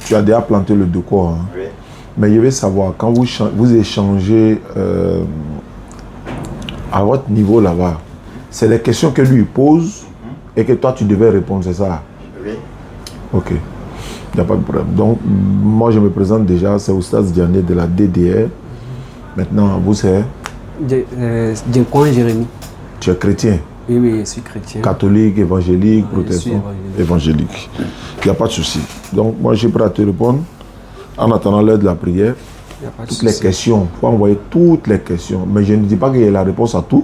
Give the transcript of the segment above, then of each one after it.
Tu as déjà planté le décor, hein? Oui. Mais je veux savoir, quand vous échangez à votre niveau là-bas, c'est les questions que lui pose et que toi tu devais répondre, c'est ça? Oui. Ok, il n'y a pas de problème. Donc, moi je me présente déjà, c'est Oustaz Diané de la DDR. Maintenant, vous c'est? Diacoin Jérémy. Tu es chrétien? Oui, oui, je suis chrétien. Catholique, évangélique, protestant? Évangélique. Il n'y a pas de souci. Donc, moi, je suis prêt à te répondre. En attendant l'heure de la prière, toutes les questions, il faut envoyer toutes les questions. Mais je ne dis pas qu'il y a la réponse à tout.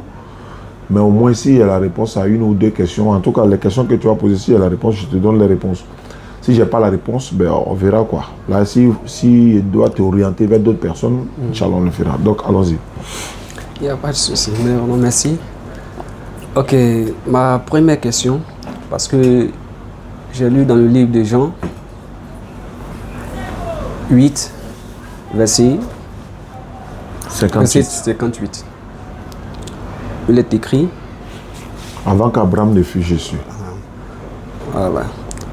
Mais au moins, s'il y a la réponse à une ou deux questions, en tout cas, les questions que tu vas poser, s'il y a la réponse, je te donne les réponses. Si je n'ai pas la réponse, ben, on verra quoi. Là, si je dois t'orienter vers d'autres personnes, Inch'Allah, on le fera. Donc, allons-y. Il n'y a pas de souci. Merci. Ok, ma première question, parce que j'ai lu dans le livre de Jean 8, verset 58. Il est écrit: avant qu'Abraham ne fût, je suis. Voilà.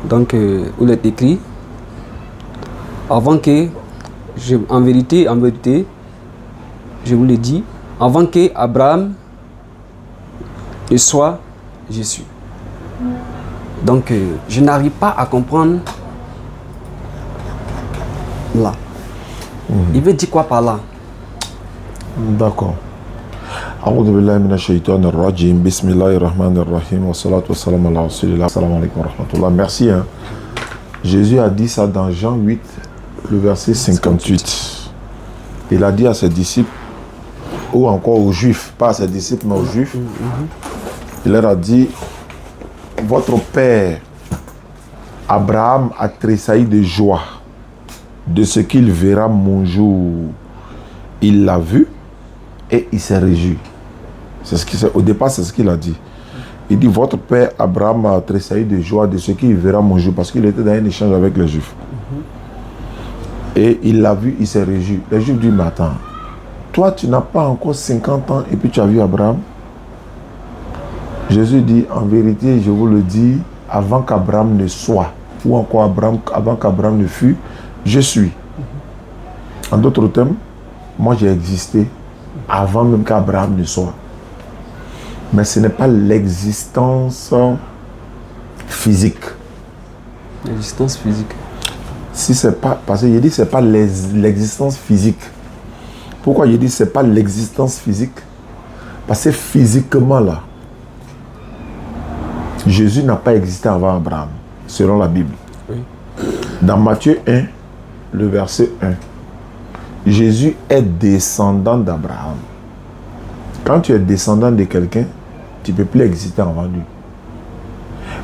Donc, il est écrit: avant que, en vérité, je vous le dis, avant que Abraham ne soit, je suis. Donc, je n'arrive pas à comprendre là. Il veut dire quoi par là? D'accord. أعوذ بالله من الشيطان الرجيم بسم الله الرحمن الرحيم والصلاة والسلام على رسول الله السلام عليكم ورحمة الله. Merci. Hein. Jésus a dit ça dans Jean 8, le verset 58. Il a dit à ses disciples, ou encore aux Juifs, pas à ses disciples, mais aux Juifs, il leur a dit: votre père Abraham a tressailli de joie de ce qu'il verra mon jour. Il l'a vu et il s'est réjoui. Au départ, c'est ce qu'il a dit. Il dit: votre père Abraham a tressailli de joie de ce qu'il verra mon jour, parce qu'il était dans un échange avec les Juifs. Et il l'a vu, il s'est réjoui. Les Juifs disent: mais attends, toi tu n'as pas encore 50 ans et puis tu as vu Abraham? Jésus dit: en vérité, je vous le dis, avant qu'Abraham ne soit, ou encore avant qu'Abraham ne fût, je suis. En d'autres termes, moi j'ai existé avant même qu'Abraham ne soit. Mais ce n'est pas l'existence physique. L'existence physique. Si c'est pas, parce que j'ai dit c'est pas l'existence physique. Pourquoi j'ai dit c'est pas l'existence physique? Parce que physiquement là, Jésus n'a pas existé avant Abraham, selon la Bible. Oui. Dans Matthieu 1, le verset 1, Jésus est descendant d'Abraham. Quand tu es descendant de quelqu'un, tu ne peux plus exister avant lui.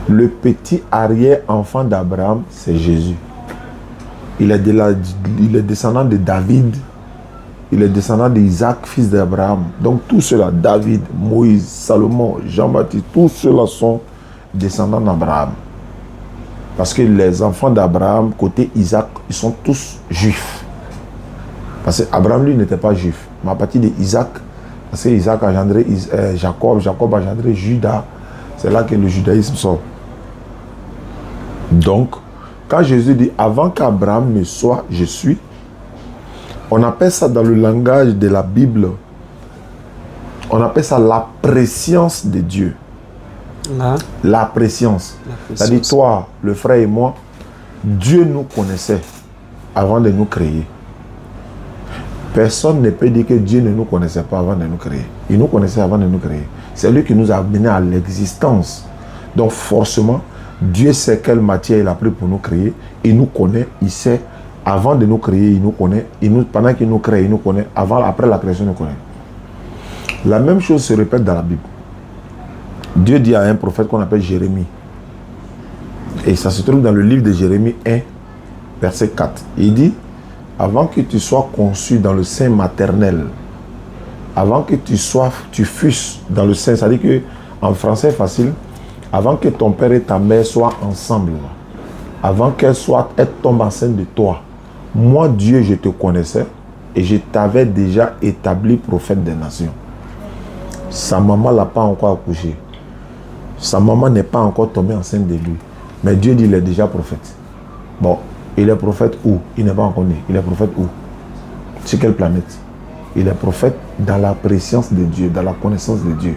Le petit arrière-enfant d'Abraham, c'est Jésus. Il est descendant de David. Il est descendant d'Isaac, fils d'Abraham. Donc tous ceux-là, David, Moïse, Salomon, Jean-Baptiste, tous ceux-là sont descendants d'Abraham. Parce que les enfants d'Abraham, côté Isaac, ils sont tous juifs. Parce qu'Abraham, lui, n'était pas juif. Mais à partir d'Isaac, parce que Isaac a engendré Jacob, Jacob a engendré Judas. C'est là que le judaïsme sort. Donc, quand Jésus dit: avant qu'Abraham ne soit, je suis, on appelle ça dans le langage de la Bible, on appelle ça la préscience de Dieu. La préscience. C'est-à-dire, toi, le frère et moi, Dieu nous connaissait avant de nous créer. Personne ne peut dire que Dieu ne nous connaissait pas avant de nous créer. Il nous connaissait avant de nous créer. C'est lui qui nous a amenés à l'existence. Donc forcément, Dieu sait quelle matière il a pris pour nous créer. Il nous connaît, il sait. Avant de nous créer, il nous connaît. Pendant qu'il nous crée, il nous connaît. Après la création, il nous connaît. La même chose se répète dans la Bible. Dieu dit à un prophète qu'on appelle Jérémie. Et ça se trouve dans le livre de Jérémie 1, verset 4. Il dit: avant que tu sois conçu dans le sein maternel, avant que tu fusses dans le sein, c'est-à-dire que, en français facile, avant que ton père et ta mère soient ensemble, avant qu'elle tombe enceinte de toi, moi Dieu je te connaissais et je t'avais déjà établi prophète des nations. Sa maman ne l'a pas encore accouché. Sa maman n'est pas encore tombée enceinte de lui. Mais Dieu dit qu'il est déjà prophète. Bon, il est prophète où? Il n'est pas encore né. Il est prophète où? Sur quelle planète? Il est prophète dans la préscience de Dieu, dans la connaissance de Dieu.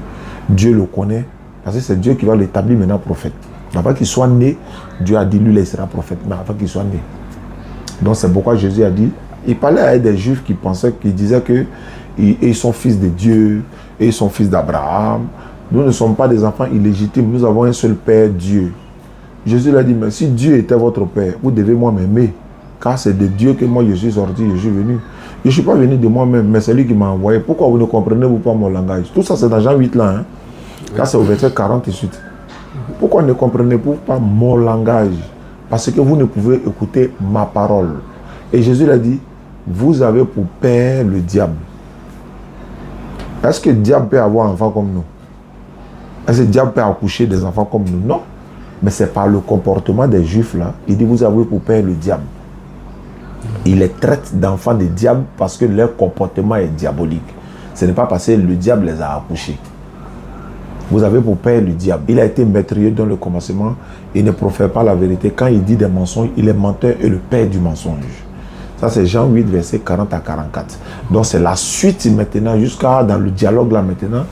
Dieu le connaît, parce que c'est Dieu qui va l'établir maintenant prophète. Avant qu'il soit né, Dieu a dit lui, il sera prophète, mais avant qu'il soit né. Donc c'est pourquoi Jésus a dit, il parlait à des juifs qui pensaient, qui disaient que ils sont fils de Dieu, et ils sont fils d'Abraham. Nous ne sommes pas des enfants illégitimes, nous avons un seul Père, Dieu. Jésus lui a dit, mais si Dieu était votre Père, vous devez moi m'aimer, car c'est de Dieu que moi je suis sorti, je suis venu. Je ne suis pas venu de moi-même, mais c'est lui qui m'a envoyé. Pourquoi vous ne comprenez-vous pas mon langage? Tout ça c'est dans Jean 8 là. Hein? Là c'est au verset 48. Pourquoi ne comprenez-vous pas mon langage? Parce que vous ne pouvez écouter ma parole. Et Jésus l'a dit, vous avez pour père le diable. Est-ce que le diable peut avoir un enfant comme nous? Est-ce que le diable peut accoucher des enfants comme nous? Non. Mais c'est par le comportement des juifs là. Il dit, vous avez pour père le diable. Il les traite d'enfants de diable parce que leur comportement est diabolique. Ce n'est pas parce que le diable les a accouchés. Vous avez pour père le diable. Il a été meurtrier dans le commencement. Il ne profère pas la vérité. Quand il dit des mensonges, il est menteur et le père du mensonge. Ça, c'est Jean 8, verset 40 à 44. Donc, c'est la suite maintenant, jusqu'à dans le dialogue là maintenant.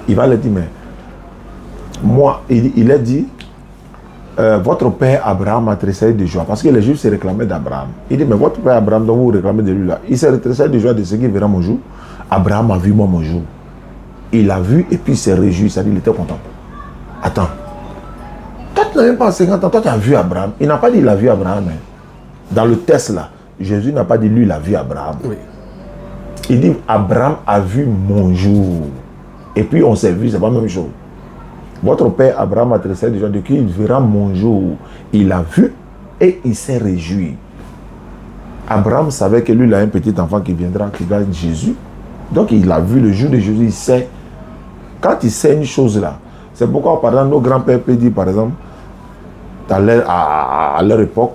Il va le dire, mais moi, il a dit, votre père Abraham a tressaillé de joie. Parce que les Juifs se réclamaient d'Abraham. Il dit, mais votre père Abraham, dont vous vous réclamez de lui là, il s'est tressaillé de joie de ce qui verra mon jour. Abraham a vu moi mon jour. Il a vu et puis il s'est réjoui, c'est-à-dire il était content. Attends. Toi, tu n'as même pas 50 ans, toi tu as vu Abraham. Il n'a pas dit il a vu Abraham. Hein. Dans le test là, Jésus n'a pas dit lui il a vu Abraham. Oui. Il dit Abraham a vu mon jour. Et puis on s'est vu, c'est pas la même chose. Votre père Abraham a tressé déjà de qui il verra mon jour. Il a vu et il s'est réjoui. Abraham savait que lui il a un petit enfant qui viendra, qui va être Jésus. Donc il a vu le jour de Jésus, il sait. Quand il sait une chose là, c'est pourquoi par exemple nos grands-pères peuvent dire par exemple, à leur époque,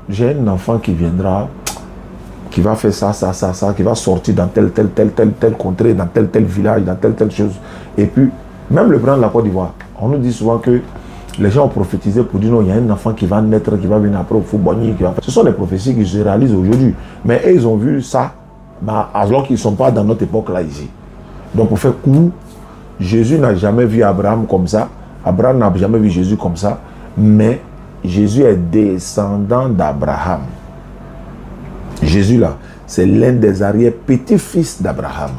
j'ai un enfant qui viendra, qui va faire ça, qui va sortir dans telle contrée, dans tel village, dans telle chose. Et puis, même le président de la Côte d'Ivoire, on nous dit souvent que les gens ont prophétisé pour dire non, il y a un enfant qui va naître, qui va venir après au Foubogny. Ce sont des prophéties qui se réalisent aujourd'hui. Mais eux, ils ont vu ça, alors qu'ils ne sont pas dans notre époque là ici. Donc pour faire court, Jésus n'a jamais vu Abraham comme ça. Abraham n'a jamais vu Jésus comme ça. Mais Jésus est descendant d'Abraham. Jésus là, c'est l'un des arrière-petits-fils d'Abraham.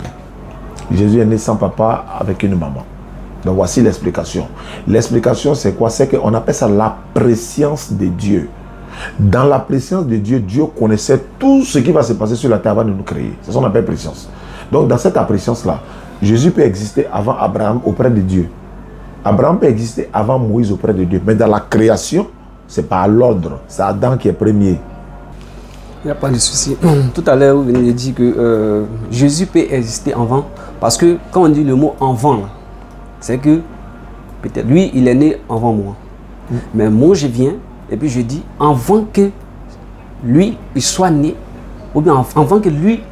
Jésus est né sans papa avec une maman. Donc voici l'explication. L'explication c'est quoi? C'est qu'on appelle ça la préscience de Dieu. Dans la préscience de Dieu, Dieu connaissait tout ce qui va se passer sur la terre avant de nous créer. C'est ce qu'on appelle préscience. Donc dans cette préscience-là, Jésus peut exister avant Abraham auprès de Dieu. Abraham peut exister avant Moïse auprès de Dieu. Mais dans la création, c'est pas à l'ordre. C'est Adam qui est premier. Il n'y a pas de souci. Tout à l'heure, vous venez de dire que Jésus peut exister avant. Parce que quand on dit le mot avant, c'est que peut-être lui, il est né avant moi. Mais moi, je viens et puis je dis avant que lui, il soit né, ou bien avant que lui,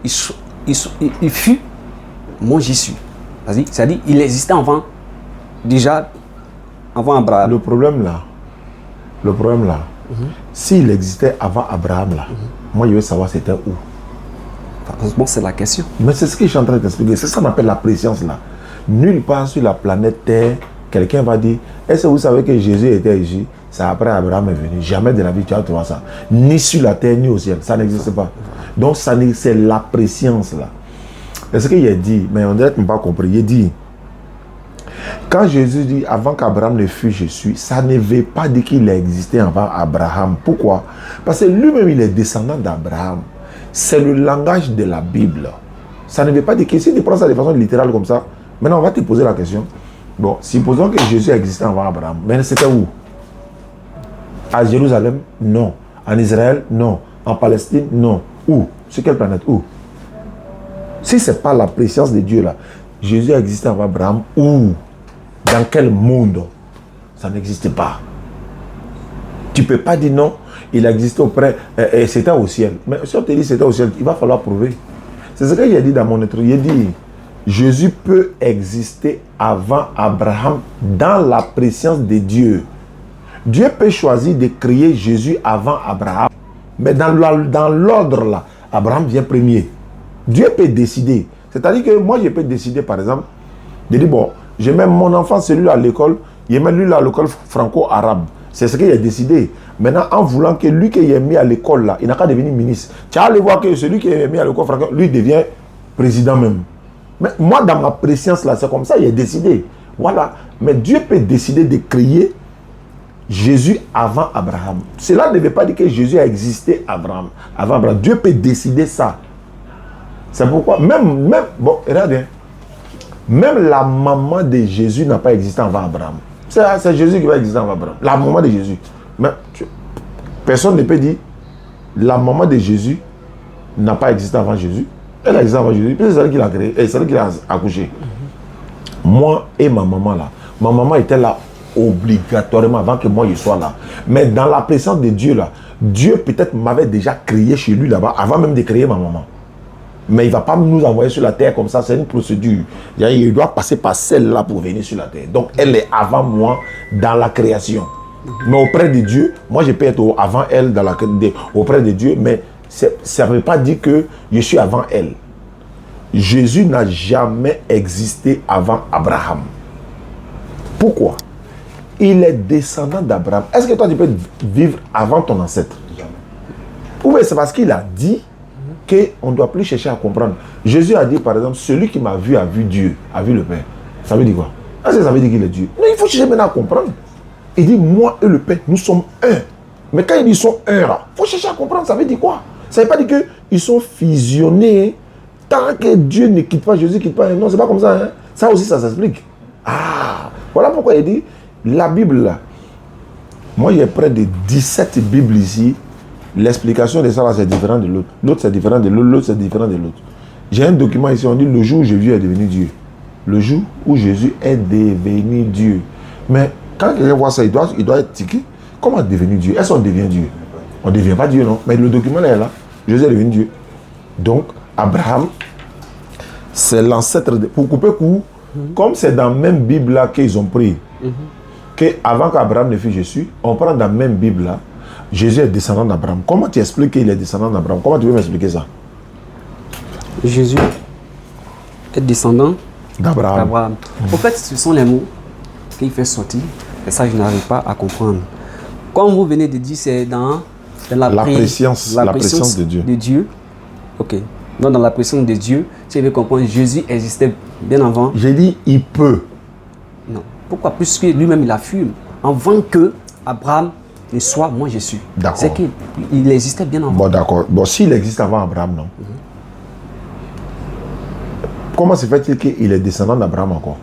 il fut, moi j'y suis. C'est-à-dire, il existait avant, déjà, avant Abraham. Le problème là, s'il existait avant Abraham là, moi je veux savoir c'était où. Bon, c'est la question. Mais c'est ce que je suis en train de t'expliquer. C'est ça qu'on appelle la préscience là. Nulle part sur la planète Terre, quelqu'un va dire, est-ce que vous savez que Jésus était ici? C'est après Abraham est venu. Jamais de la vie tu vas trouver ça. Ni sur la terre, ni au ciel. Ça n'existe pas. Donc c'est la préscience là. Est-ce qu'il a dit, mais on dirait que je n'ai pas compris. Il dit, quand Jésus dit, avant qu'Abraham ne fût, je suis, ça ne veut pas dire qu'il a existé avant Abraham. Pourquoi? Parce que lui-même, il est descendant d'Abraham. C'est le langage de la Bible. Ça ne veut pas dire que si tu prends ça de façon littérale comme ça, maintenant on va te poser la question. Bon, supposons que Jésus existait avant Abraham. Mais c'était où? À Jérusalem? Non. En Israël? Non. En Palestine? Non. Où? Sur quelle planète? Où? Si ce n'est pas la préscience de Dieu là, Jésus a existé avant Abraham, où? Dans quel monde? Ça n'existe pas. Tu ne peux pas dire non, il existait auprès, et c'était au ciel. Mais si on te dit c'était au ciel, il va falloir prouver. C'est ce qu'il a dit dans mon introduction. Il a dit, Jésus peut exister avant Abraham dans la présence de Dieu. Dieu peut choisir de créer Jésus avant Abraham. Mais dans l'ordre là, Abraham vient premier. Dieu peut décider. C'est-à-dire que moi, je peux décider, par exemple, de dire, bon, je mets mon enfant, celui-là à l'école, je mets lui là à l'école franco-arabe. C'est ce qu'il a décidé. Maintenant, en voulant que lui qui est mis à l'école là, il n'a qu'à devenir ministre. Tu vas aller voir que celui qui est mis à l'école franco, lui devient président même. Mais moi, dans ma préscience là, c'est comme ça, il a décidé. Voilà. Mais Dieu peut décider de créer Jésus avant Abraham. Cela ne veut pas dire que Jésus a existé avant Abraham. Dieu peut décider ça. C'est pourquoi, bon, regardez, même la maman de Jésus n'a pas existé avant Abraham. C'est Jésus qui va exister avant Abraham. La maman de Jésus. Mais personne ne peut dire la maman de Jésus n'a pas existé avant Jésus. Elle a existé avant Jésus. C'est celle qui l'a créé. C'est celle qui l'a accouché. Moi et ma maman là. Ma maman était là obligatoirement avant que moi je sois là. Mais dans la présence de Dieu là, Dieu peut-être m'avait déjà créé chez lui là-bas avant même de créer ma maman. Mais il ne va pas nous envoyer sur la terre comme ça, c'est une procédure. Il doit passer par celle-là pour venir sur la terre. Donc elle est avant moi dans la création. Mais auprès de Dieu, moi je peux être avant elle auprès de Dieu, mais ça ne veut pas dire que je suis avant elle. Jésus n'a jamais existé avant Abraham. Pourquoi? Il est descendant d'Abraham. Est-ce que toi tu peux vivre avant ton ancêtre? Ou bien c'est parce qu'il a dit qu'on ne doit plus chercher à comprendre. Jésus a dit par exemple, celui qui m'a vu a vu Dieu, a vu le Père. Ça veut dire quoi? Est-ce que ça veut dire qu'il est Dieu? Non, il faut chercher maintenant à comprendre. Il dit, moi et le Père, nous sommes un. Mais quand il dit ils sont un là, il faut chercher à comprendre, ça veut dire quoi? Ça ne veut pas dire qu'ils sont fusionnés tant que Dieu ne quitte pas, Jésus ne quitte pas. Non, c'est pas comme ça. Hein? Ça aussi, ça s'explique. Ah, voilà pourquoi il dit, la Bible là, moi j'ai près de 17 Bibles ici. L'explication de ça là, c'est différent de l'autre. L'autre c'est différent de l'autre, l'autre c'est différent de l'autre. J'ai un document ici, on dit le jour où Jésus est devenu Dieu. Le jour où Jésus est devenu Dieu. Mais quand quelqu'un voit ça, il doit être tiqué. Comment devenir Dieu? Est-ce qu'on devient Dieu? On ne devient pas Dieu, non. Mais le document là est là. Jésus est devenu Dieu. Donc, Abraham, c'est l'ancêtre de... Pour couper court, comme c'est dans la même Bible là qu'ils ont pris, qu'avant qu'Abraham ne fût Jésus, on prend dans la même Bible là, Jésus est descendant d'Abraham. Comment tu expliques qu'il est descendant d'Abraham? Comment tu peux m'expliquer ça? Jésus est descendant d'Abraham. En fait, ce sont les mots qu'il fait sortir. Et ça, je n'arrive pas à comprendre. Comme vous venez de dire, c'est dans la préscience de Dieu. Ok. Donc, dans la préscience de Dieu, tu veux comprendre, Jésus existait bien avant. J'ai dit, il peut. Non. Pourquoi? Puisque lui-même, il affirme. Avant que Abraham ne soit, moi je suis. D'accord. C'est qu'il existait bien avant. Bon, d'accord. Bon, s'il existe avant Abraham, non. Comment se fait-il qu'il est descendant d'Abraham encore?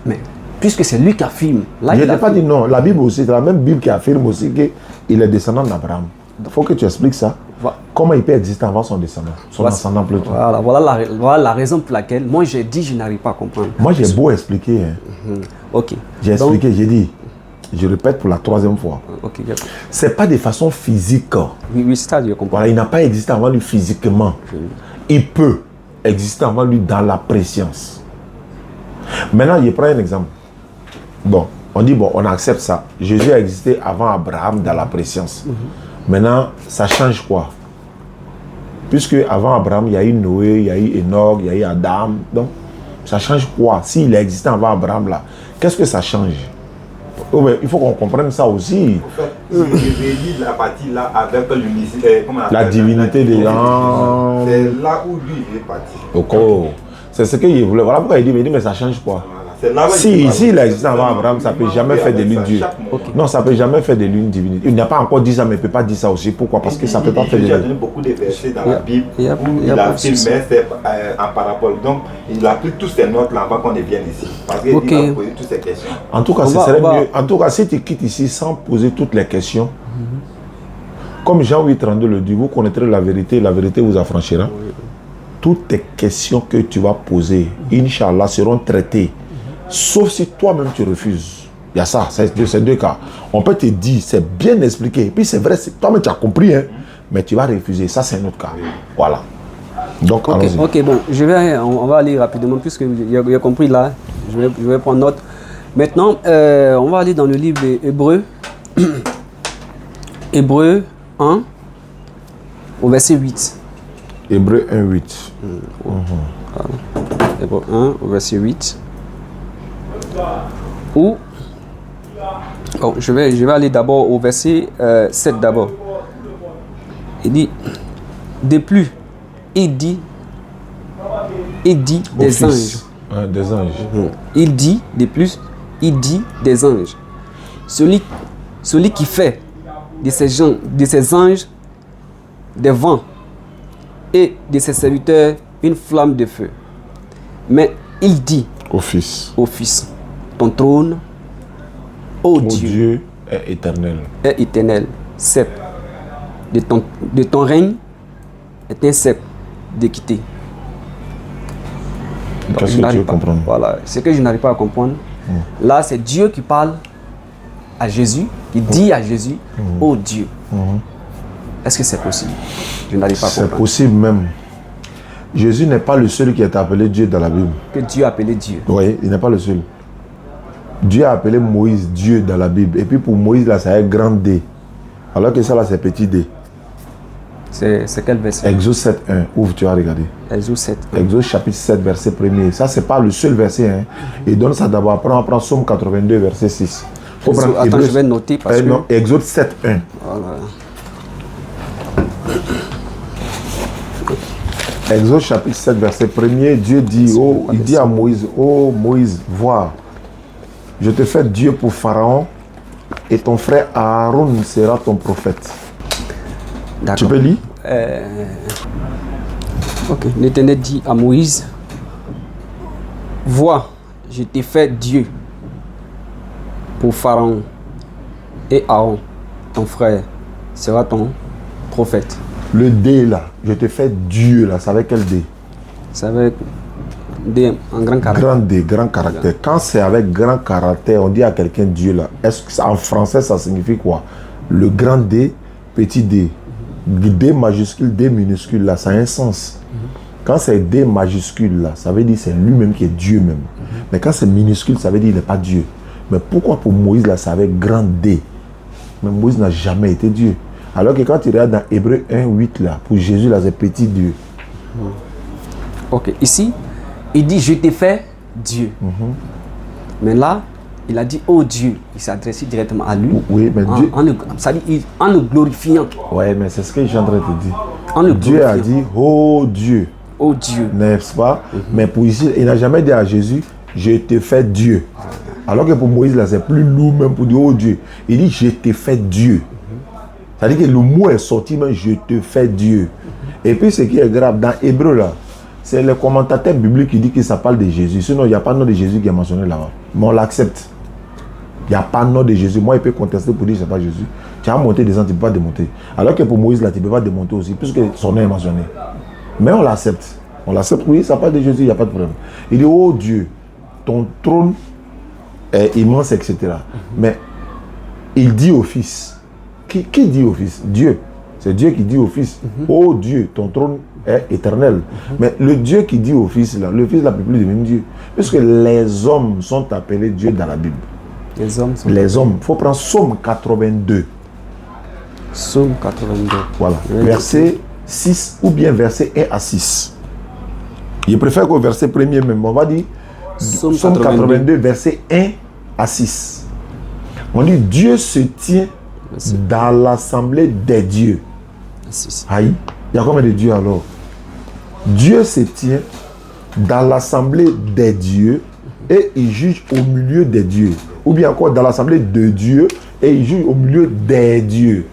Mais, puisque c'est lui qui affirme. Là, je n'ai pas dit non. La Bible aussi, c'est la même Bible qui affirme aussi qu'il est descendant d'Abraham. Il faut que tu expliques ça. Voilà. Comment il peut exister avant son descendant, son ascendant plutôt. Voilà la raison pour laquelle moi j'ai dit je n'arrive pas à comprendre. Moi j'ai beau expliquer. Hein. Ok. J'ai expliqué, j'ai dit. Je répète pour la 3e fois. Okay. C'est pas de façon physique. Oui, c'est ça, je comprends. Voilà, il n'a pas existé avant lui physiquement. Il peut exister avant lui dans la préscience. Maintenant, je prends un exemple. Bon, on dit, bon, on accepte ça. Jésus a existé avant Abraham dans la préscience. Maintenant, ça change quoi? Puisque avant Abraham, il y a eu Noé, il y a eu Enoch, il y a eu Adam. Donc, ça change quoi? S'il a existé avant Abraham, là, qu'est-ce que ça change? Il faut qu'on comprenne ça aussi. En fait, je réalise la partie là avec la divinité des gens. C'est là où lui il est parti. Okay. C'est ce qu'il voulait. Voilà pourquoi il dit, mais ça change quoi? Si il existe avant Abraham, ça ne peut jamais faire de lui Dieu. Okay. Non, ça ne peut jamais faire de lui une divinité. Il n'a pas encore dit ça, mais il ne peut pas dire ça aussi. Pourquoi? Parce que ça ne peut pas faire de lui. Il a donné beaucoup de versets dans la Bible où il a fait, mais c'est en parabole. Donc, il a pris tous ces notes là avant qu'on ne vienne ici. Parce qu'il va poser toutes ces questions. En tout cas, ce serait mieux. En tout cas, si tu quittes ici sans poser toutes les questions, comme Jean 8,32 le dit, vous connaîtrez la vérité vous affranchira. Toutes les questions que tu vas poser, Inch'Allah, seront traitées. Sauf si toi-même tu refuses. Il y a ça, c'est deux cas. On peut te dire, c'est bien expliqué. Et puis c'est vrai, toi-même tu as compris, hein, mais tu vas refuser. Ça, c'est un autre cas. Voilà. Donc, ok, bon, on va aller rapidement, puisque j'ai compris là. Je vais prendre note. Maintenant, on va aller dans le livre d'Hébreux. Hébreux 1, au verset 8. Hébreux 1, 8. Hébreux 1, au verset 8. Où bon, je vais aller d'abord au verset 7 d'abord. Il dit, de plus, il dit des anges. Des anges. Il dit, de plus, il dit des anges. Celui qui fait de ces anges des vents et de ses serviteurs une flamme de feu. Mais il dit au Fils, ton trône, ô Dieu, est éternel. 7. De ton règne est un sceptre d'équité. Qu'est-ce que tu veux comprendre? Voilà, ce que je n'arrive pas à comprendre. Là, c'est Dieu qui parle à Jésus, qui dit à Jésus, ô Dieu. Est-ce que c'est possible? Je n'arrive pas à comprendre. C'est possible même. Jésus n'est pas le seul qui est appelé Dieu dans la Bible. Que Dieu a appelé Dieu. Oui, il n'est pas le seul. Dieu a appelé Moïse Dieu dans la Bible. Et puis pour Moïse, là, c'est un grand D. Alors que ça, là, c'est petit D. C'est quel verset? Exode 7, 1. Ouvre, tu vas regarder. Exode 7. Exode chapitre 7, verset 1er. Ça, c'est pas le seul verset. Hein. Il donne ça d'abord. Après, on prend Somme 82, verset 6. Faut prendre attends, je vais noter parce que... Non, Exode 7, 1. Voilà. Exode chapitre 7, verset 1er. Dieu dit, il dit à Moïse, oh Moïse, vois, je te fais Dieu pour Pharaon et ton frère Aaron sera ton prophète. Tu peux lire? Ok. L'Éternel dit à Moïse, vois, je t'ai fait Dieu pour Pharaon et Aaron, ton frère, sera ton prophète. Le D là, je te fais Dieu là, ça avec quel D? C'est avec D en grand caractère. Grand D, grand caractère. Quand c'est avec grand caractère, on dit à quelqu'un Dieu là. Est-ce que en français ça signifie quoi? Le grand D, petit D. D majuscule, D minuscule là, ça a un sens. Quand c'est D majuscule là, ça veut dire c'est lui-même qui est Dieu même. Mais quand c'est minuscule, ça veut dire qu'il n'est pas Dieu. Mais pourquoi pour Moïse là, c'est avec grand D? Mais Moïse n'a jamais été Dieu. Alors que quand tu regardes dans Hébreux 1, 8 là, pour Jésus là, c'est petit Dieu. Ok, ici, il dit je t'ai fait Dieu. Mais là, il a dit oh Dieu. Il s'est adressé directement à lui. Oui, mais Dieu. En le glorifiant. Oui, mais c'est ce que je suis en train de te dire. En le Dieu a dit oh Dieu. Oh Dieu. N'est-ce pas? Mais pour ici, il n'a jamais dit à Jésus je te fais Dieu. Alors que pour Moïse là, c'est plus lourd même pour dire oh Dieu. Il dit je te fais Dieu. C'est-à-dire que le mot est sorti, mais je te fais Dieu. Et puis ce qui est grave, dans Hébreu là, c'est le commentateur biblique qui dit que ça parle de Jésus. Sinon, il n'y a pas de nom de Jésus qui est mentionné là-bas. Mais on l'accepte. Il n'y a pas de nom de Jésus. Moi, il peut contester pour dire que ce n'est pas Jésus. Tu as monté des gens, tu ne peux pas démonter. Alors que pour Moïse là, tu ne peux pas démonter aussi, puisque son nom est mentionné. Mais on l'accepte. On l'accepte, oui, ça parle de Jésus, il n'y a pas de problème. Il dit, oh Dieu, ton trône est immense, etc. Mais il dit au Fils. Qui dit au Fils? Dieu. C'est Dieu qui dit au Fils. Oh Dieu, ton trône est éternel. Mais le Dieu qui dit au Fils, là, le Fils n'a plus de même Dieu. Puisque les hommes sont appelés Dieu dans la Bible. Les hommes sont les hommes. Il faut prendre Psaume 82. Psaume 82. Voilà. Verset 6 ou bien verset 1 à 6. Je préfère qu'au verset premier même. On va dire Psaume 82, verset 1 à 6. On dit Dieu se tient dans l'assemblée des dieux. Aïe, il y a combien de dieux alors? Dieu se tient dans l'assemblée des dieux et il juge au milieu des dieux. Ou bien encore dans l'assemblée de Dieu et il juge au milieu des dieux.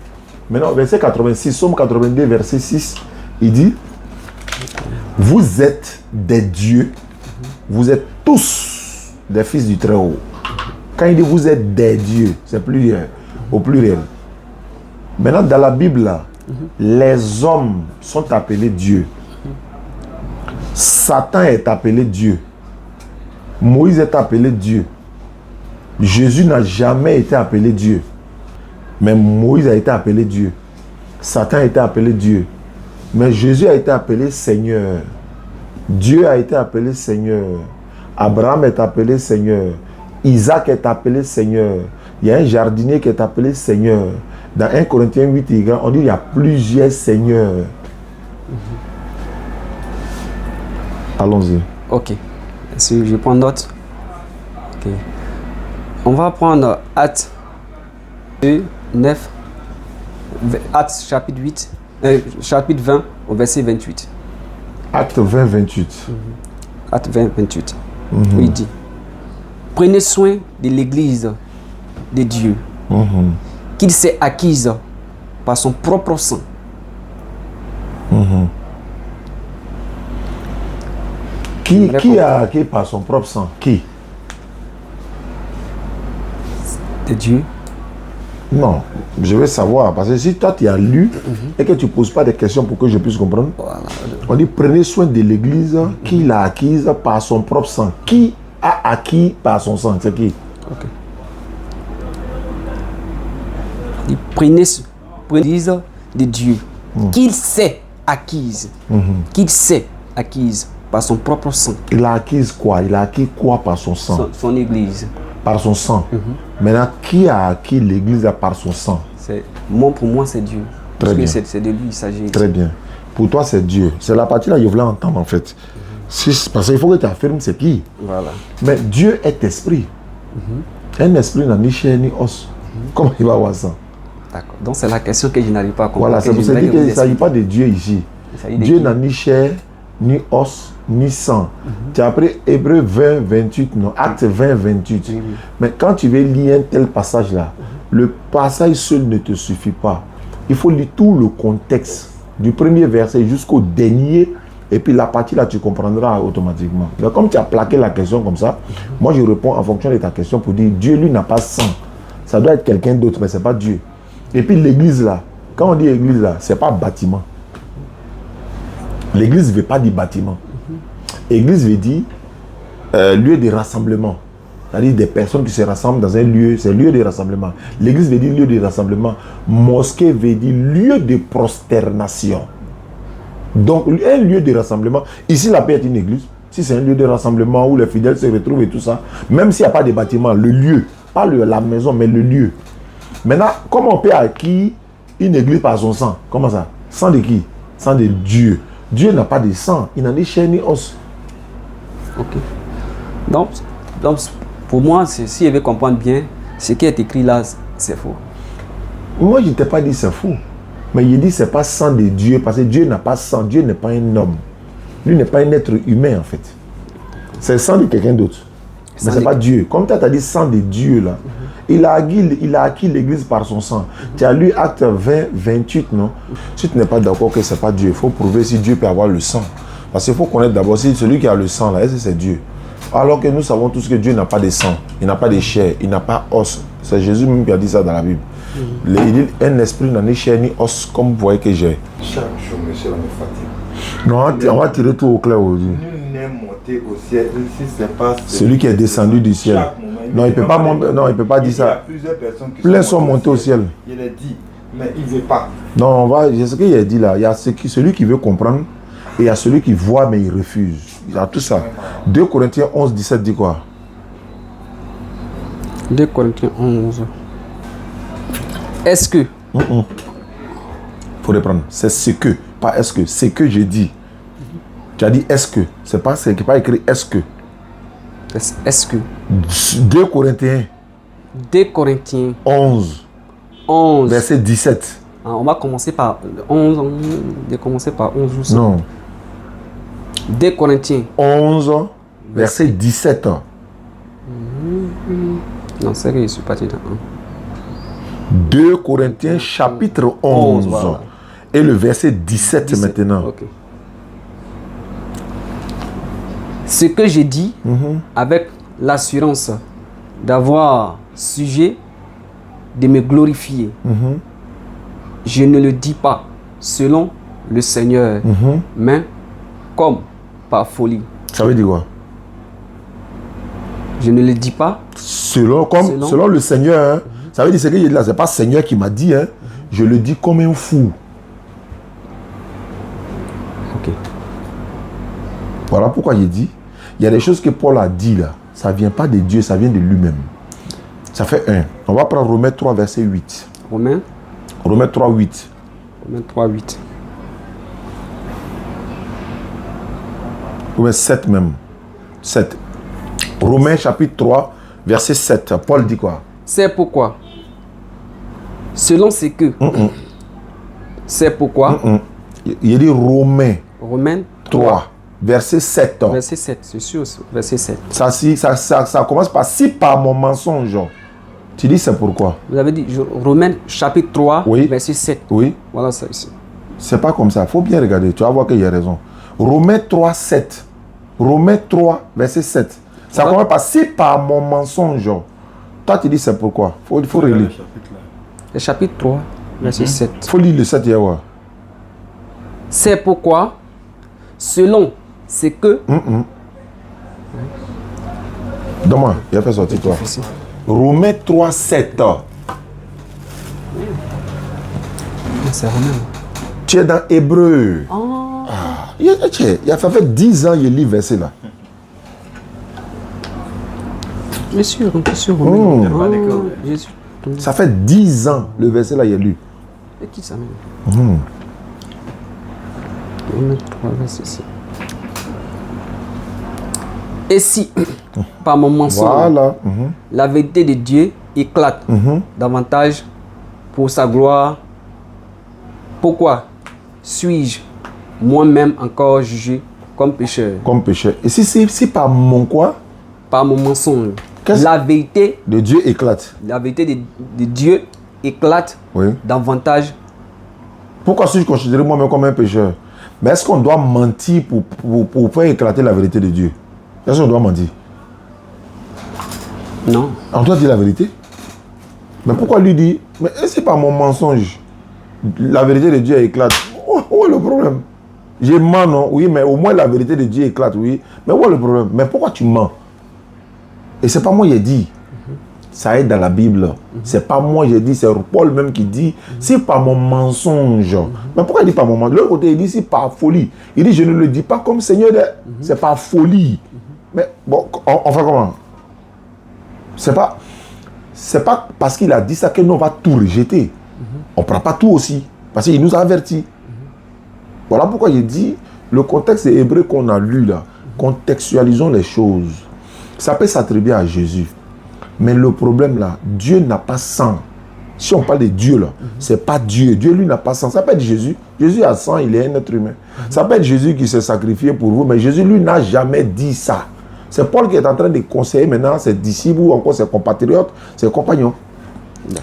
Maintenant, verset 86, Psaume 82, verset 6, il dit vous êtes des dieux, vous êtes tous des fils du Très-Haut. Quand il dit vous êtes des dieux, c'est pluriel. Au pluriel. Maintenant, dans la Bible, là, les hommes sont appelés Dieu. Satan est appelé Dieu. Moïse est appelé Dieu. Jésus n'a jamais été appelé Dieu. Mais Moïse a été appelé Dieu. Satan a été appelé Dieu. Mais Jésus a été appelé Seigneur. Dieu a été appelé Seigneur. Abraham est appelé Seigneur. Isaac est appelé Seigneur. Il y a un jardinier qui est appelé Seigneur. Dans 1 Corinthiens 8, on dit qu'il y a plusieurs seigneurs. Allons-y. Ok. Je prends note. Ok. On va prendre Actes 9, Actes chapitre 8, chapitre 20 au verset 28. Acte 20, 28. Acte 20, 28. Où il dit: prenez soin de l'église de Dieu, qu'il s'est acquise par son propre sang. Qui a acquis par son propre sang? Qui? De Dieu. Non, je veux savoir, parce que si toi tu as lu et que tu ne poses pas de questions pour que je puisse comprendre, Voilà. on dit prenez soin de l'église qu'il a acquise par son propre sang. Qui a acquis par son sang? C'est qui? Ok. Il prenez l'église de Dieu, qu'il s'est acquise, qu'il s'est acquise par son propre sang. Il a acquis quoi? Il a acquis quoi par son sang? Son église. Par son sang. Maintenant, qui a acquis l'église par son sang? Pour moi, c'est Dieu. Très bien. C'est de lui il s'agit. Très bien. Pour toi, c'est Dieu. C'est la partie là que je voulais entendre en fait. Parce qu'il faut que tu affirmes c'est qui. Voilà. Mais Dieu est esprit. Un esprit n'a ni chair ni os. Comment il va voir ça? D'accord. Donc c'est la question que je n'arrive pas à comprendre. Voilà, c'est pour ça qu'il ne s'agit pas de Dieu ici. Dieu n'a ni chair, ni os, ni sang. Tu as pris Hébreux 20, 28, non? Acte 20, 28. Mais quand tu veux lire un tel passage là, le passage seul ne te suffit pas. Il faut lire tout le contexte, du premier verset jusqu'au dernier, et puis la partie là, tu comprendras automatiquement. Mais comme tu as plaqué la question comme ça, moi je réponds en fonction de ta question pour dire Dieu lui n'a pas sang. Ça doit être quelqu'un d'autre, mais ce n'est pas Dieu. Et puis l'église là, quand on dit église là, ce n'est pas bâtiment. L'église ne veut pas dire bâtiment. Église veut dire lieu de rassemblement. C'est-à-dire des personnes qui se rassemblent dans un lieu, c'est lieu de rassemblement. L'église veut dire lieu de rassemblement. Mosquée veut dire lieu de prosternation. Donc, un lieu de rassemblement. Ici, la paix est une église. Si c'est un lieu de rassemblement où les fidèles se retrouvent et tout ça, même s'il n'y a pas de bâtiment, le lieu, pas la maison, mais le lieu. Maintenant, comment on peut acquérir une église par son sang? Comment ça? Sang de qui? Sang de Dieu. Dieu n'a pas de sang, il n'en est chair ni os. Ok. Donc pour moi, si je veux comprendre bien, ce qui est écrit là, c'est faux. Moi, je ne t'ai pas dit c'est faux. Mais il dit c'est pas sang de Dieu, parce que Dieu n'a pas sang, Dieu n'est pas un homme. Lui n'est pas un être humain en fait. C'est le sang de quelqu'un d'autre. Mais ce n'est pas Dieu. Comme tu as dit sang de Dieu là, il a acquis l'église par son sang. Tu as lu Acte 20, 28, non? Si tu n'es pas d'accord que ce n'est pas Dieu, il faut prouver si Dieu peut avoir le sang. Parce qu'il faut connaître d'abord si celui qui a le sang là, est-ce que c'est Dieu? Alors que nous savons tous que Dieu n'a pas de sang, il n'a pas de chair, il n'a pas os. C'est Jésus même qui a dit ça dans la Bible. Il dit un esprit n'a ni chair ni os comme vous voyez que j'ai. Chaque jour, monsieur, on est fatigué. Non, on va tirer tout au clair aujourd'hui. Nul n'est monté au ciel si c'est pas celui qui est descendu du ciel. Non, il ne peut pas monter, non, il peut pas dire ça. Il y a plusieurs personnes qui plein sont montés au ciel. Il a dit, mais il ne veut pas. Non, c'est ce qu'il a dit là. Il y a celui qui veut comprendre et il y a celui qui voit mais il refuse. Il y a tout ça. 2 Corinthiens 11, 17 dit quoi? 2 Corinthiens 11. Est-ce que? Faut reprendre. C'est ce que, pas est-ce que. C'est que j'ai dit. Tu as dit est-ce que. C'est pas écrit est-ce que. Est-ce que? 2 Corinthiens. 2 Corinthiens 11. Verset 17. Ah, on va commencer par 11. On va commencer par 11 ou ça. Non. 2 Corinthiens 11, verset 17. Non, c'est que je suis parti dans 2 Corinthiens chapitre 11. Voilà. Et le verset 17 maintenant. Okay. Ce que j'ai dit avec l'assurance d'avoir sujet de me glorifier, je ne le dis pas selon le Seigneur, mais comme par folie. Ça veut dire quoi? Je ne le dis pas. Selon le Seigneur. Hein. Ça veut dire ce que je dis là, c'est pas le Seigneur qui m'a dit. Hein. Je le dis comme un fou. Ok. Voilà pourquoi il dit. Il y a des choses que Paul a dit là. Ça ne vient pas de Dieu, ça vient de lui-même. Ça fait 1. On va prendre Romains 3, verset 8. Romains 3, 8. Romains 3, 8. Romains 7 même. 7. Romains chapitre 3, verset 7. Paul dit quoi? C'est pourquoi. Selon ce que. C'est pourquoi. Il dit Romains. Romains 3. Verset 7. Verset 7, c'est sûr, verset 7. Ça commence par si par mon mensonge. Tu dis c'est pourquoi? Vous avez dit Romains chapitre 3, oui. verset 7. Oui. Voilà ça ici. C'est pas comme ça. Il faut bien regarder. Tu vas voir qu'il y a raison. Romains 3, 7. Romains 3, verset 7. Ça commence par si par mon mensonge. Toi, tu dis c'est pourquoi? Il faut relire. Le chapitre 3, verset 7. Il faut lire le 7 hier. C'est pourquoi, selon ce que... Donne-moi, il a fait sortir toi. Romains 3, 7. C'est Romain. Tu es dans Hébreu. Il a fait 10 ans qu'il lit verset là. Bien sûr, Romain. Jésus. Ça fait 10 ans le verset là il a lu. Et qui ça même? Romains 3, verset 7. Et si, par mon mensonge, la vérité de Dieu éclate davantage pour sa gloire, pourquoi suis-je moi-même encore jugé comme pécheur? Comme pécheur. Et si par mon quoi? Par mon mensonge. La vérité de Dieu éclate. La vérité de Dieu éclate davantage. Pourquoi suis-je considéré moi-même comme un pécheur? Mais est-ce qu'on doit mentir pour faire éclater la vérité de Dieu? Est-ce qu'on doit mentir? Non. On doit dire la vérité. Mais pourquoi lui dit, mais c'est pas mon mensonge, la vérité de Dieu éclate? Où est le problème? Je mens, non? Oui, mais au moins la vérité de Dieu éclate, oui. Mais où est le problème? Mais pourquoi tu mens? Et c'est pas moi qui ai dit. Ça est dans la Bible. C'est pas moi qui ai dit, c'est Paul même qui dit, c'est par mon mensonge. Mais pourquoi il dit par mon mensonge? De l'autre côté, il dit c'est par folie. Il dit, je ne le dis pas comme Seigneur, c'est par folie. Mais bon, on fait comment? C'est pas parce qu'il a dit ça que nous on va tout rejeter. On ne prend pas tout aussi. Parce qu'il nous a avertis. Voilà pourquoi il dit, le contexte hébreu qu'on a lu là, contextualisons les choses. Ça peut s'attribuer à Jésus. Mais le problème là, Dieu n'a pas sang. Si on parle de Dieu là, c'est pas Dieu. Dieu lui n'a pas sang. Ça peut être Jésus. Jésus a sang, il est un être humain. Ça peut être Jésus qui s'est sacrifié pour vous, mais Jésus lui n'a jamais dit ça. C'est Paul qui est en train de conseiller maintenant ses disciples ou encore ses compatriotes, ses compagnons.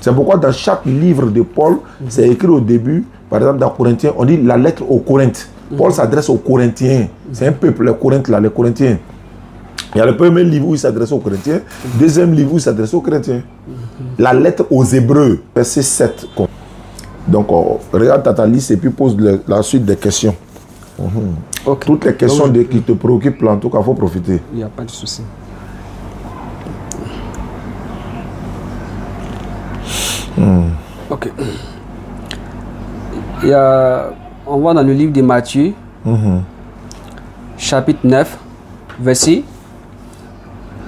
C'est pourquoi dans chaque livre de Paul, c'est écrit au début, par exemple dans Corinthiens, on dit la lettre aux Corinthes. Paul s'adresse aux Corinthiens. C'est un peuple, les Corinthes là, les Corinthiens. Il y a le premier livre où il s'adresse aux Corinthiens, deuxième livre où il s'adresse aux Corinthiens. La lettre aux Hébreux, verset 7. Donc, regarde ta liste et puis pose la suite des questions. Okay. Toutes les questions qui te préoccupent, en tout cas, il faut profiter. Il n'y a pas de souci. Ok. On va dans le livre de Matthieu, chapitre 9, verset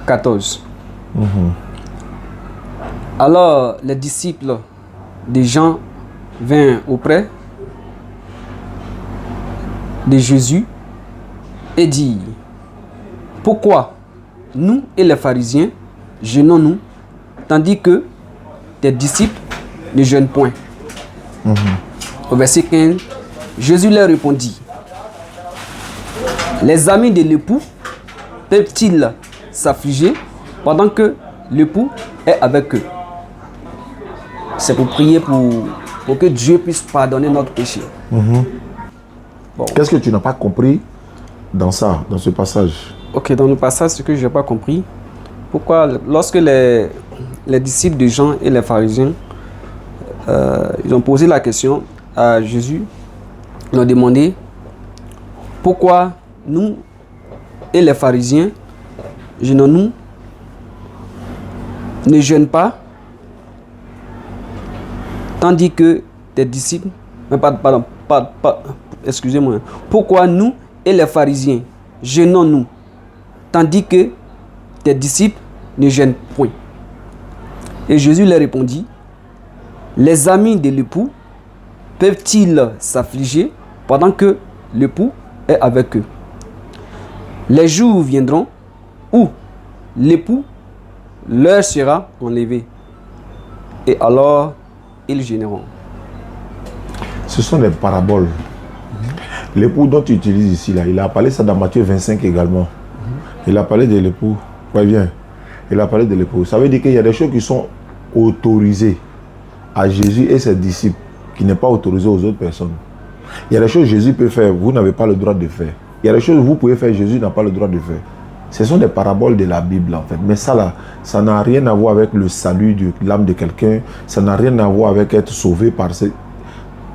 14. Alors, les disciples de Jean vinrent auprès de Jésus et dit: pourquoi nous et les pharisiens jeûnons-nous, tandis que tes disciples ne jeûnent point? Au verset 15, Jésus leur répondit: les amis de l'époux peuvent-ils s'affliger pendant que l'époux est avec eux? C'est pour prier pour que Dieu puisse pardonner notre péché. Bon. Qu'est-ce que tu n'as pas compris dans ça, dans ce passage? Ok, dans le passage, ce que je n'ai pas compris, pourquoi lorsque les disciples de Jean et les pharisiens ils ont posé la question à Jésus, ils ont demandé pourquoi nous et les pharisiens jeûnons-nous ne jeûnent pas, tandis que tes disciples, excusez-moi, pourquoi nous et les pharisiens jeûnons-nous, tandis que tes disciples ne jeûnent point? Et Jésus leur répondit, les amis de l'époux peuvent-ils s'affliger pendant que l'époux est avec eux? Les jours viendront où l'époux leur sera enlevé, et alors ils gêneront. Ce sont des paraboles. L'époux dont tu utilises ici, là, il a parlé ça dans Matthieu 25 également. Il a parlé de l'époux. Ouais, bien. Il a parlé de l'époux. Ça veut dire qu'il y a des choses qui sont autorisées à Jésus et ses disciples, qui n'est pas autorisé aux autres personnes. Il y a des choses que Jésus peut faire, vous n'avez pas le droit de faire. Il y a des choses que vous pouvez faire, Jésus n'a pas le droit de faire. Ce sont des paraboles de la Bible en fait. Mais ça là, ça n'a rien à voir avec le salut de l'âme de quelqu'un. Ça n'a rien à voir avec être sauvé par ces...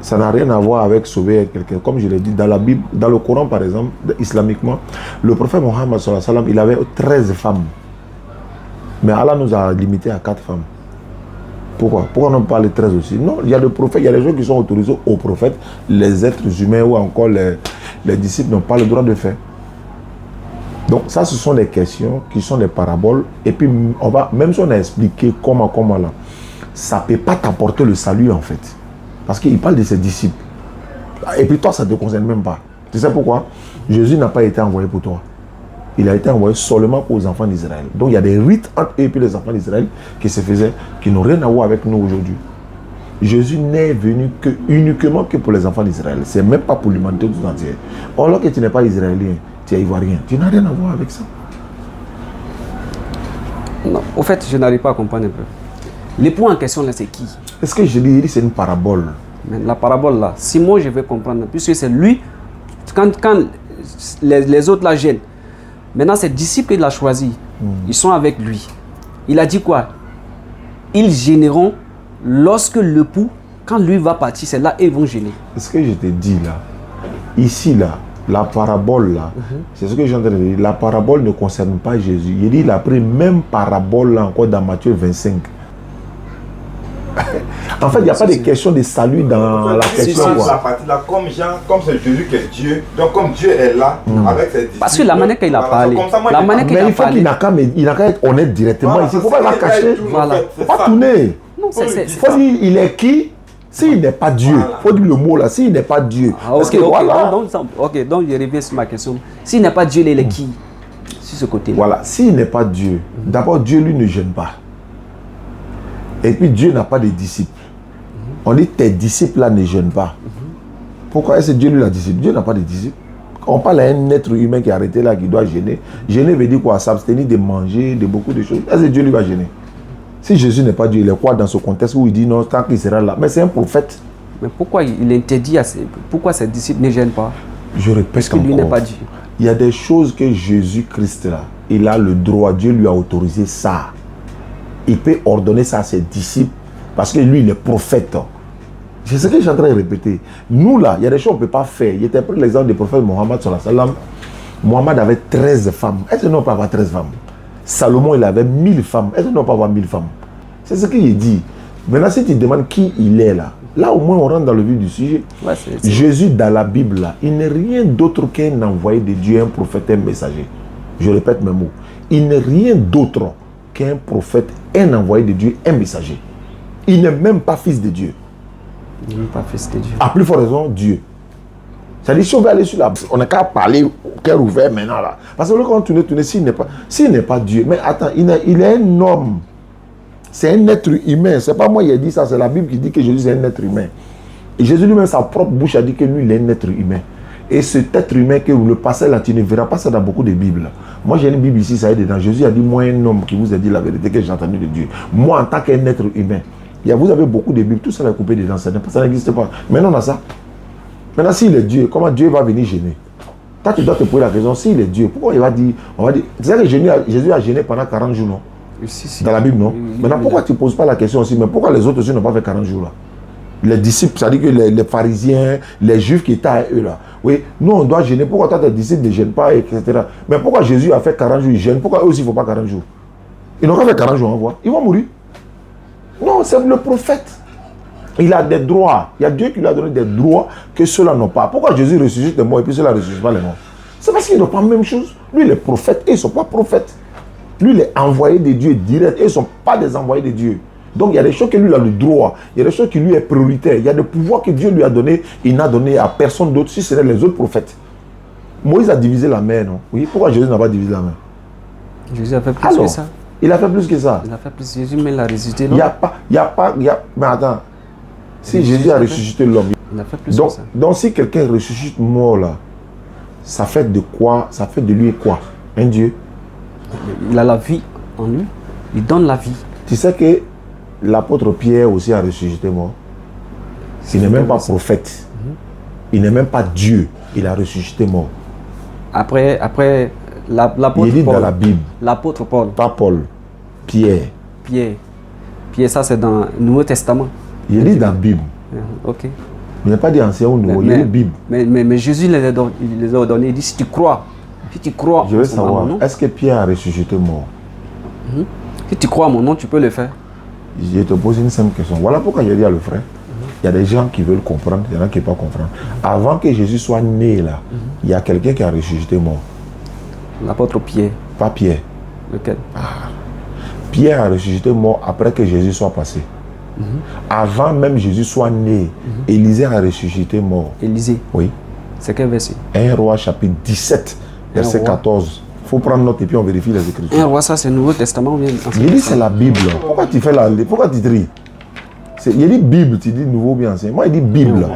Ça n'a rien à voir avec sauver quelqu'un. Comme je l'ai dit, dans la Bible, dans le Coran par exemple, islamiquement, le prophète Mohammed sallallahu alayhi wa sallam, il avait 13 femmes. Mais Allah nous a limité à 4 femmes. Pourquoi? Pourquoi on ne parle de 13 aussi? Non, il y a des prophètes, il y a des gens qui sont autorisés aux prophètes, les êtres humains ou encore les disciples n'ont pas le droit de faire. Donc ça, ce sont des questions qui sont des paraboles. Et puis, on va, même si on a expliqué comment là, ça ne peut pas t'apporter le salut en fait. Parce qu'il parle de ses disciples. Et puis toi, ça ne te concerne même pas. Tu sais pourquoi? Jésus n'a pas été envoyé pour toi. Il a été envoyé seulement pour les enfants d'Israël. Donc il y a des rites entre eux et puis les enfants d'Israël qui se faisaient, qui n'ont rien à voir avec nous aujourd'hui. Jésus n'est venu uniquement que pour les enfants d'Israël. Ce n'est même pas pour l'humanité tout entière. Or, alors que tu n'es pas israélien, tu es ivoirien, tu n'as rien à voir avec ça. Non, au fait, je n'arrive pas à comprendre un peu. L'époux en question là, c'est qui? Est-ce que je dis c'est une parabole? Mais la parabole là, si moi je vais comprendre, puisque c'est lui, quand les autres la gênent, maintenant ses disciples qu'il a choisi, ils sont avec lui. Il a dit quoi? Ils gêneront lorsque l'époux, quand lui va partir, c'est là ils vont gêner. Ce que je te dis là, ici là, la parabole là, c'est ce que j'ai entendu dire. La parabole ne concerne pas Jésus. Il dit il a pris même parabole là encore dans Matthieu 25. En fait, il n'y a pas de question de salut dans la question. La partie là, comme c'est Jésus qui est Dieu, donc comme Dieu est là avec ses disciples. Parce que la manière qu'il a parlé, mais il faut qu'il n'a qu'à être honnête directement ici. Il ne faut pas la cacher. Voilà. Il ne faut pas tourner. Il faut dire il est qui. S'il n'est pas Dieu, il faut dire le mot là, s'il n'est pas Dieu. Parce que voilà. Donc je reviens sur ma question. S'il n'est pas Dieu, il est qui? Sur ce côté. Voilà, s'il n'est pas Dieu, d'abord Dieu lui ne gêne pas. Et puis Dieu n'a pas de disciples. On dit tes disciples là ne gênent pas. Pourquoi est-ce que Dieu lui a disciple? Dieu n'a pas de disciples. On parle à un être humain qui est arrêté là, qui doit gêner. Gêner veut dire quoi? S'abstenir de manger, de beaucoup de choses. Est-ce que Dieu lui va gêner? Si Jésus n'est pas Dieu, il est quoi dans ce contexte où il dit non, tant qu'il sera là? Mais c'est un prophète. Mais pourquoi il interdit pourquoi ses disciples ne gênent pas? Je répète parce que lui n'est pas Dieu. Il y a des choses que Jésus-Christ là, il a le droit, Dieu lui a autorisé ça. Il peut ordonner ça à ses disciples parce que lui, il est prophète. C'est ce que je suis en train de répéter. Nous, là, il y a des choses qu'on ne peut pas faire. Il était pris l'exemple du prophète Mohammed sallallahu alayhi wa sallam. Mohammed avait 13 femmes. Est-ce que nous, on peut avoir 13 femmes? Salomon, il avait 1000 femmes. Est-ce que nous, on peut avoir 1000 femmes? C'est ce qu'il dit. Maintenant, si tu demandes qui il est là, là, au moins, on rentre dans le vif du sujet. Ouais, Jésus, dans la Bible, là, il n'est rien d'autre qu'un envoyé de Dieu, un prophète, un messager. Je répète mes mots. Il n'est rien d'autre qu'un prophète, un envoyé de Dieu, un messager. Il n'est même pas fils de Dieu. Il n'est pas fils de Dieu. À plus forte raison, Dieu. C'est-à-dire, si on veut aller sur la... On n'a qu'à parler au cœur ouvert maintenant là. Parce que quand on tourne, s'il n'est pas Dieu, mais attends, il est un homme. C'est un être humain. C'est pas moi qui ai dit ça, c'est la Bible qui dit que Jésus est un être humain. Et Jésus lui-même, sa propre bouche a dit que lui, il est un être humain. Et cet être humain que vous le passez là, tu ne verras pas ça dans beaucoup de Bibles. Moi, j'ai une Bible ici, ça est dedans. Jésus a dit, moi, un homme qui vous a dit la vérité que j'ai entendu de Dieu. Moi, en tant qu'un être humain, vous avez beaucoup de Bibles, tout ça est coupé dedans, ça n'existe pas. Maintenant, on a ça. Maintenant, s'il est Dieu, comment Dieu va venir gêner? Toi, tu dois te poser la question, s'il est Dieu, pourquoi il va dire, on va dire, c'est ça que Jésus a gêné pendant 40 jours, non? Si. Dans la Bible, non? Maintenant, pourquoi tu ne poses pas la question aussi, mais pourquoi les autres aussi n'ont pas fait 40 jours là? Les disciples, c'est-à-dire que les pharisiens, les juifs qui étaient à eux là, oui, nous on doit gêner, pourquoi toi tes disciples ne gênent pas, etc. Mais pourquoi Jésus a fait 40 jours, il gêne, pourquoi eux aussi il ne faut pas 40 jours? Ils n'ont qu'à faire 40 jours, on voit. Ils vont mourir. Non, c'est le prophète. Il a des droits. Il y a Dieu qui lui a donné des droits que ceux-là n'ont pas. Pourquoi Jésus ressuscite les morts et puis ceux-là ne ressuscitent pas les morts? C'est parce qu'ils n'ont pas la même chose. Lui, il est prophète et ils ne sont pas prophètes. Lui, il est envoyé de Dieu direct et ils ne sont pas des envoyés de Dieu. Donc, il y a des choses que lui il a le droit. Il y a des choses qui lui est prioritaire. Il y a des pouvoirs que Dieu lui a donné. Il n'a donné à personne d'autre si ce n'est les autres prophètes. Moïse a divisé la mer, non? Oui, pourquoi Jésus n'a pas divisé la mer? Jésus a fait plus que ça. Il a fait plus que ça. Il a fait plus. Jésus, mais il a ressuscité l'homme. Mais attends. Si Jésus a ressuscité l'homme. Il a fait plus que ça. Donc, si quelqu'un ressuscite mort là, ça fait de quoi? Ça fait de lui quoi? Un Dieu. Il a la vie en lui. Il donne la vie. Tu sais que l'apôtre Pierre aussi a ressuscité mort. Il n'est même pas prophète. Il n'est même pas Dieu. Il a ressuscité mort. Après l'apôtre il est Paul. Dans la Bible. L'apôtre Paul. Pas Paul. Pierre. Pierre, ça c'est dans le Nouveau Testament. Il est dans la Bible. Ok. Il n'a pas dit ancien ou nouveau, il est Bible. Mais Jésus les a ordonnés. Il dit si tu crois. Je veux savoir, est-ce que Pierre a ressuscité mort? Si tu crois à mon nom, tu peux le faire. Je te pose une simple question. Voilà pourquoi je dis à le frère. Il y a des gens qui veulent comprendre, il y en a qui ne veulent pas comprendre. Avant que Jésus soit né là, il y a quelqu'un qui a ressuscité mort. L'apôtre Pierre. Pas Pierre. Lequel? Pierre a ressuscité mort après que Jésus soit passé. Avant même Jésus soit né, Élisée a ressuscité mort. Élisée? Oui. C'est quel verset? 1 Roi chapitre 17, verset 14. Il faut prendre note et puis on vérifie les Écritures. 1 Roi, ça c'est le Nouveau Testament ou bien Ancien Testament? Il dit c'est la Bible. Pourquoi tu fais pourquoi tu tries? Il dit Bible, tu dis nouveau ou bien ancien. Moi il dit Bible.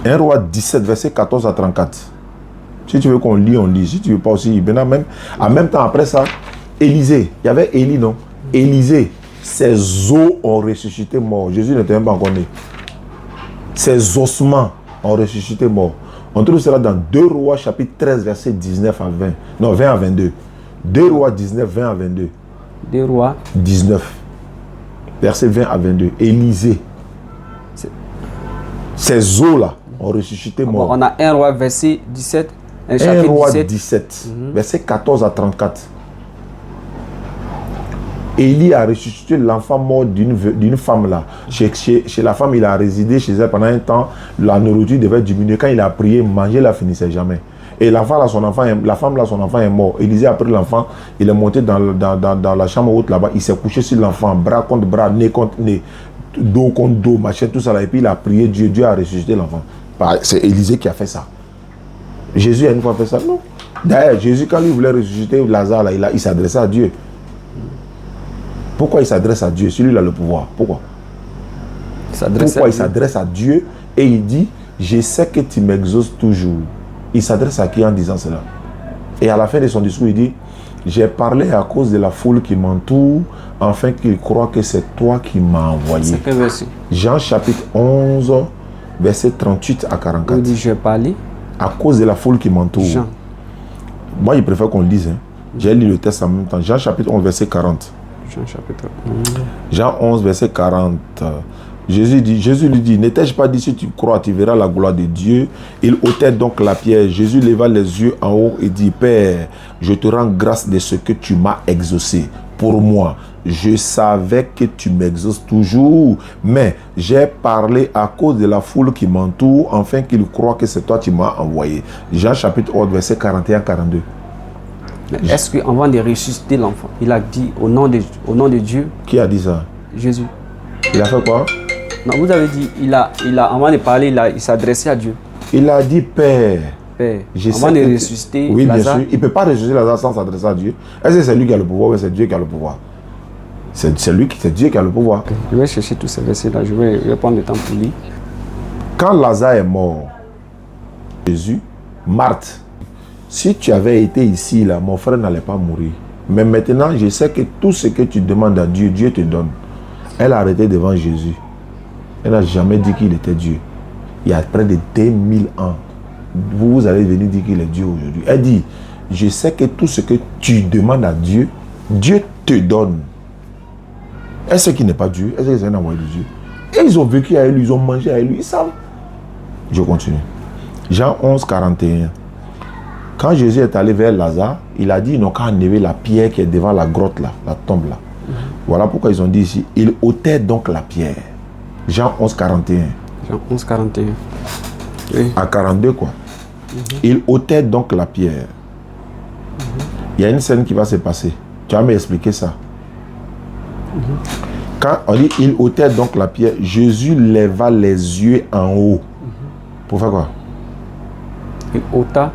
1 Roi 17, verset 14 à 34. Si tu veux qu'on lit, on lit. Si tu veux pas aussi, même, en même temps après ça, Élisée, il y avait Élie, non? Élisée, ses os ont ressuscité mort. Jésus n'était même pas encore né. Ses ossements ont ressuscité mort. On trouve cela dans 2 Rois chapitre 13, verset 19 à 20. Non, 20 à 22. 2 Rois 19, 20 à 22. 2 Rois 19. Verset 20 à 22. Élisée. Ces os-là ont ressuscité mort. On a 1 Roi verset 17. 1 Roi 17, verset 14 à 34. Élie a ressuscité l'enfant mort d'une femme là. Chez la femme, il a résidé chez elle pendant un temps. La nourriture devait diminuer. Quand il a prié, manger ne la finissait jamais. Et l'enfant là, la femme là, son enfant est mort. Élisée a pris l'enfant, il est monté dans la chambre haute là-bas. Il s'est couché sur l'enfant, bras contre bras, nez contre nez, dos contre dos, machin, tout ça là. Et puis il a prié Dieu. Dieu a ressuscité l'enfant. C'est Élisée qui a fait ça. Jésus a une fois fait ça? Non. D'ailleurs, Jésus, quand il voulait ressusciter Lazare, là, il s'adressait à Dieu. Pourquoi il s'adresse à Dieu? Celui-là a le pouvoir. Pourquoi il s'adresse à Dieu et il dit, je sais que tu m'exauces toujours. Il s'adresse à qui en disant cela? Et à la fin de son discours, il dit, j'ai parlé à cause de la foule qui m'entoure, afin qu'ils croient que c'est toi qui m'as envoyé. C'est quel verset? Jean chapitre 11, verset 38 à 44. Il dit, j'ai parlé à cause de la foule qui m'entoure. Jean. Moi, il préfère qu'on le lise. J'ai lu le texte en même temps. Jean chapitre 11, verset 40. Jean chapitre 11. Jean 11, verset 40. Jésus lui dit, n'étais-je pas dit, si tu crois, tu verras la gloire de Dieu. Il ôtait donc la pierre. Jésus leva les yeux en haut et dit, Père, je te rends grâce de ce que tu m'as exaucé. Pour moi, je savais que tu m'exauces toujours, mais j'ai parlé à cause de la foule qui m'entoure, afin qu'ils croient que c'est toi qui m'as envoyé. Jean chapitre 11, verset 41-42. Est-ce qu'avant de ressusciter l'enfant, il a dit au nom de Dieu? Qui a dit ça? Jésus. Il a fait quoi? Non, vous avez dit, avant de parler, il s'adressait à Dieu. Il a dit, Père. Avant de ressusciter oui, Lazare. bien sûr. Il ne peut pas ressusciter Lazare sans s'adresser à Dieu. Est-ce que c'est lui qui a le pouvoir ou c'est Dieu qui a le pouvoir? C'est Dieu qui a le pouvoir. Okay. Je vais chercher tous ces versets-là. Je vais prendre le temps pour lire. Quand Lazare est mort, Jésus, Marthe, si tu avais été ici, là, mon frère n'allait pas mourir. Mais maintenant, je sais que tout ce que tu demandes à Dieu, Dieu te donne. Elle a arrêté devant Jésus. Elle n'a jamais dit qu'il était Dieu. Il y a près de 2000 ans. Vous allez venir dire qu'il est Dieu aujourd'hui. Elle dit, je sais que tout ce que tu demandes à Dieu, Dieu te donne. Est-ce qu'il n'est pas Dieu? Est-ce que c'est un envoyé de Dieu? Et ils ont vécu avec lui, ils ont mangé avec lui, ils savent. Je continue. Jean 11, 41. Quand Jésus est allé vers Lazare, il a dit, ils n'ont qu'à enlever la pierre qui est devant la grotte là, la tombe là. Voilà pourquoi ils ont dit ici, ils ôtaient donc la pierre. Jean 11, 41. Jean 11, 41. Oui. À 42 quoi. Ils ôtaient donc la pierre. Il y a une scène qui va se passer. Tu vas m'expliquer ça. Quand on dit il ôtait donc la pierre, Jésus leva les yeux en haut. Pour faire quoi? Il ôta.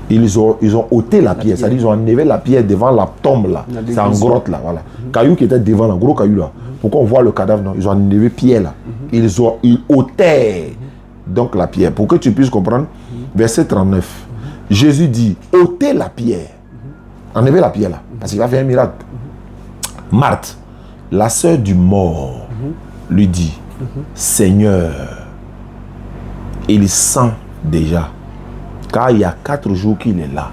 Ils ont ôté la pierre, c'est-à-dire ils ont enlevé la pierre devant la tombe là. C'est en grotte là, voilà. Caillou qui était devant, le gros caillou là. Pourquoi on voit le cadavre? Non, ils ont enlevé pierre là. Ils ôtaient donc la pierre. Pour que tu puisses comprendre, verset 39. Jésus dit, ôtez la pierre. Enlevez la pierre là, parce qu'il va faire un miracle. Marthe, la sœur du mort, lui dit, Seigneur, il sent déjà, car il y a 4 jours qu'il est là.